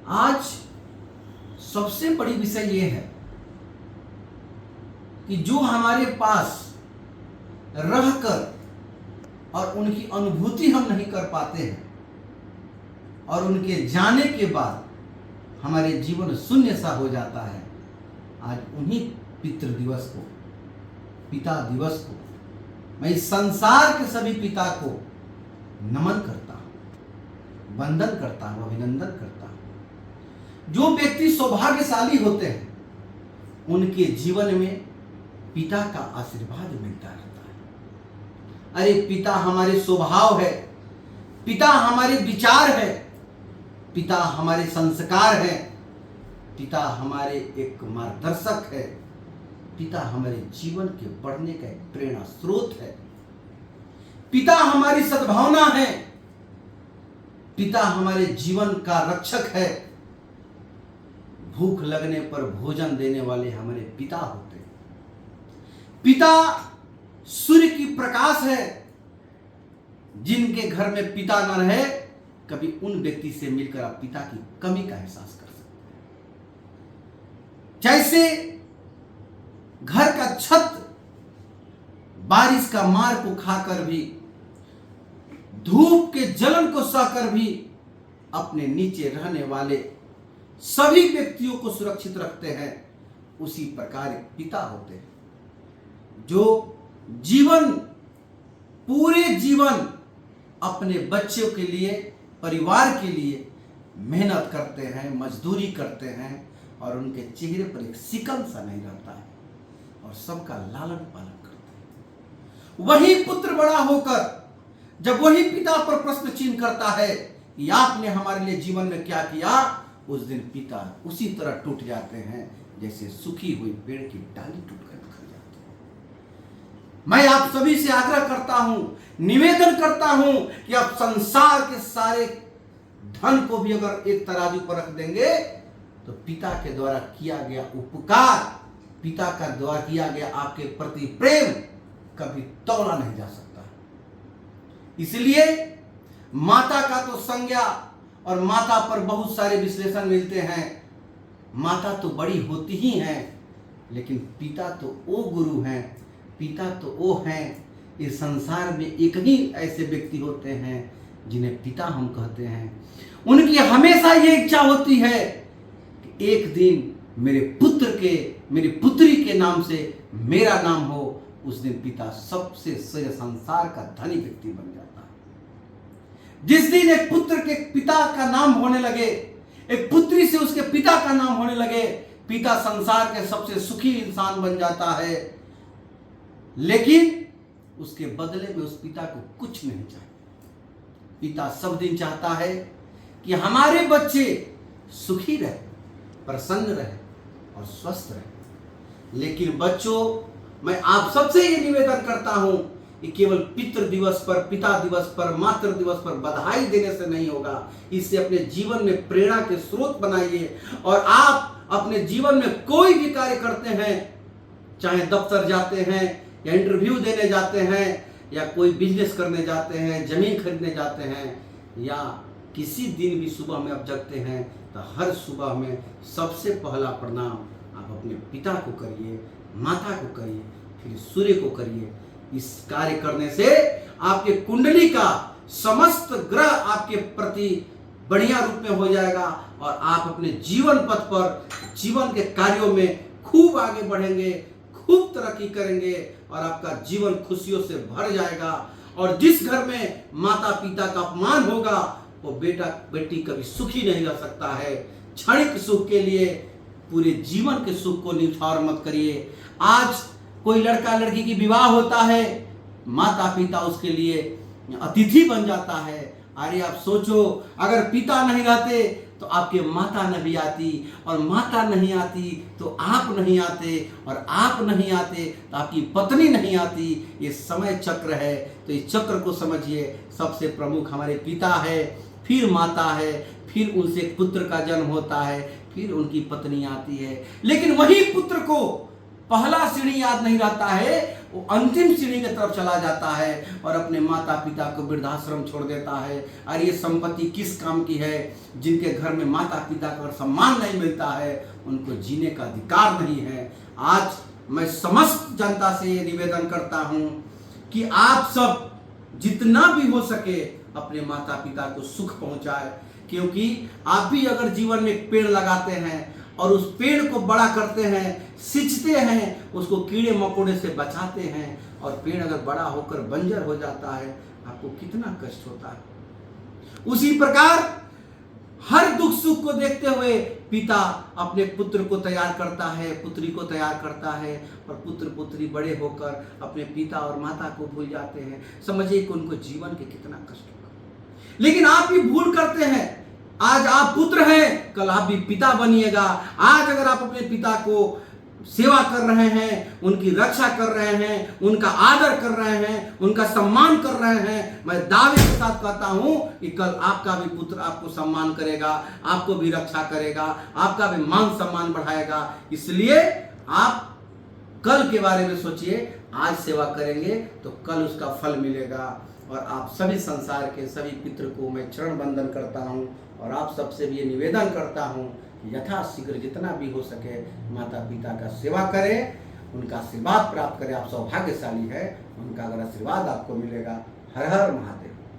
आज सबसे बड़ी विषय ये है कि जो हमारे पास रहकर और उनकी अनुभूति हम नहीं कर पाते हैं और उनके जाने के बाद हमारे जीवन शून्य सा हो जाता है, आज उन्हीं पितृ दिवस को, पिता दिवस को मैं इस संसार के सभी पिता को नमन करता हूं, वंदन करता हूं, अभिनंदन करता हूं। जो व्यक्ति सौभाग्यशाली होते हैं उनके जीवन में पिता का आशीर्वाद मिलता रहता है। अरे पिता हमारे स्वभाव है, पिता हमारे विचार है, पिता हमारे संस्कार है, पिता हमारे एक मार्गदर्शक है, पिता हमारे जीवन के बढ़ने का एक प्रेरणा स्रोत है, पिता हमारी सद्भावना है, पिता हमारे जीवन का रक्षक है। भूख लगने पर भोजन देने वाले हमारे पिता होते हैं। पिता सूर्य की प्रकाश है। जिनके घर में पिता न रहे, कभी उन व्यक्ति से मिलकर आप पिता की कमी का एहसास कर सकते हैं। जैसे घर का छत बारिश का मार को खाकर भी, धूप के जलन को सहकर भी अपने नीचे रहने वाले सभी व्यक्तियों को सुरक्षित रखते हैं, उसी प्रकार एक पिता होते हैं जो पूरे जीवन अपने बच्चों के लिए, परिवार के लिए मेहनत करते हैं, मजदूरी करते हैं और उनके चेहरे पर एक सिकन सा नहीं रहता है और सबका लालन पालन करते हैं। वही पुत्र बड़ा होकर जब वही पिता पर प्रश्न चिन्ह करता है कि आपने हमारे लिए जीवन में क्या किया, उस दिन पिता उसी तरह टूट जाते हैं जैसे सूखी हुई पेड़ की डाली टूटकर बिखर जाती है। मैं आप सभी से आग्रह करता हूं, निवेदन करता हूं कि आप संसार के सारे धन को भी अगर एक तराजू पर रख देंगे तो पिता के द्वारा किया गया उपकार, पिता का द्वारा किया गया आपके प्रति प्रेम कभी तौला नहीं जा सकता। इसलिए माता का तो संज्ञा और माता पर बहुत सारे विश्लेषण मिलते हैं। माता तो बड़ी होती ही हैं, लेकिन पिता तो वो गुरु हैं, पिता तो वो हैं। इस संसार में एक ही ऐसे व्यक्ति होते हैं जिन्हें पिता हम कहते हैं। उनकी हमेशा ये इच्छा होती है कि एक दिन मेरे पुत्र के, मेरी पुत्री के नाम से मेरा नाम हो। उस दिन पिता सबसे संसार का धनी व्यक्ति बन जाता है। जिस दिन एक पुत्र के पिता का नाम होने लगे, एक पुत्री से उसके पिता का नाम होने लगे, पिता संसार के सबसे सुखी इंसान बन जाता है। लेकिन उसके बदले में उस पिता को कुछ नहीं चाहिए। पिता सब दिन चाहता है कि हमारे बच्चे सुखी रहे, प्रसन्न रहे और स्वस्थ रहे। लेकिन बच्चों, मैं आप सबसे ये निवेदन करता हूं कि केवल पितृ दिवस पर, पिता दिवस पर, मातृ दिवस पर बधाई देने से नहीं होगा। इससे अपने जीवन में प्रेरणा के स्रोत बनाइए। और आप अपने जीवन में कोई भी कार्य करते हैं, चाहे दफ्तर जाते हैं या इंटरव्यू देने जाते हैं या कोई बिजनेस करने जाते हैं, जमीन खरीदने जाते हैं, या किसी दिन भी सुबह में आप जगते हैं, तो हर सुबह में सबसे पहला प्रणाम आप अपने पिता को करिए, माता को करिए, फिर सूर्य को करिए। इस कार्य करने से आपके कुंडली का समस्त ग्रह आपके प्रति बढ़िया रूप में हो जाएगा और आप अपने जीवन पथ पर, जीवन के कार्यों में खूब आगे बढ़ेंगे, खूब तरक्की करेंगे और आपका जीवन खुशियों से भर जाएगा। और जिस घर में माता पिता का अपमान होगा, वो बेटा बेटी कभी सुखी नहीं रह सकता है। क्षणिक सुख के लिए पूरे जीवन के सुख को न्यौछावर मत करिए। आज कोई लड़का लड़की की विवाह होता है, माता पिता उसके लिए अतिथि बन जाता है। अरे आप सोचो, अगर पिता नहीं रहते तो आपके माता नहीं आती, और माता नहीं आती तो आप नहीं आते, और आप नहीं आते तो आपकी पत्नी नहीं आती। ये समय चक्र है, तो इस चक्र को समझिए। सबसे प्रमुख हमारे पिता है, फिर माता है, फिर उनसे पुत्र का जन्म होता है, फिर उनकी पत्नी आती है। लेकिन वही पुत्र को पहला सीढ़ी याद नहीं रहता है, वो अंतिम सीढ़ी की तरफ चला जाता है और अपने माता पिता को वृद्धाश्रम छोड़ देता है। और ये संपत्ति किस काम की है? जिनके घर में माता पिता का सम्मान नहीं मिलता है, उनको जीने का अधिकार नहीं है। आज मैं समस्त जनता से ये निवेदन करता हूं कि आप सब जितना भी हो सके अपने माता पिता को सुख पहुंचाए, क्योंकि आप भी अगर जीवन में एक पेड़ लगाते हैं और उस पेड़ को बड़ा करते हैं, सिंचते हैं, उसको कीड़े मकोड़े से बचाते हैं, और पेड़ अगर बड़ा होकर बंजर हो जाता है, आपको कितना कष्ट होता है। उसी प्रकार हर दुख सुख को देखते हुए पिता अपने पुत्र को तैयार करता है, पुत्री को तैयार करता है, और पुत्र पुत्री बड़े होकर अपने पिता और माता को भूल जाते हैं। समझिए कि उनको जीवन के कितना कष्ट होगा। लेकिन आप भी भूल करते हैं। आज आप पुत्र हैं, कल आप भी पिता बनिएगा। आज अगर आप अपने पिता को सेवा कर रहे हैं, उनकी रक्षा कर रहे हैं, उनका आदर कर रहे हैं, उनका सम्मान कर रहे हैं, मैं दावे के साथ कहता हूं कि कल आपका भी पुत्र आपको सम्मान करेगा, आपको भी रक्षा करेगा, आपका भी मान सम्मान बढ़ाएगा। इसलिए आप कल के बारे में सोचिए। आज सेवा करेंगे तो कल उसका फल मिलेगा। और आप सभी संसार के सभी पितृ को मैं चरण वंदन करता हूं, और आप सबसे भी ये निवेदन करता हूं यथाशीघ्र जितना भी हो सके माता पिता का सेवा करें, उनका आशीर्वाद प्राप्त करें। आप सौभाग्यशाली है, उनका अगर आशीर्वाद आपको मिलेगा। हर हर महादेव।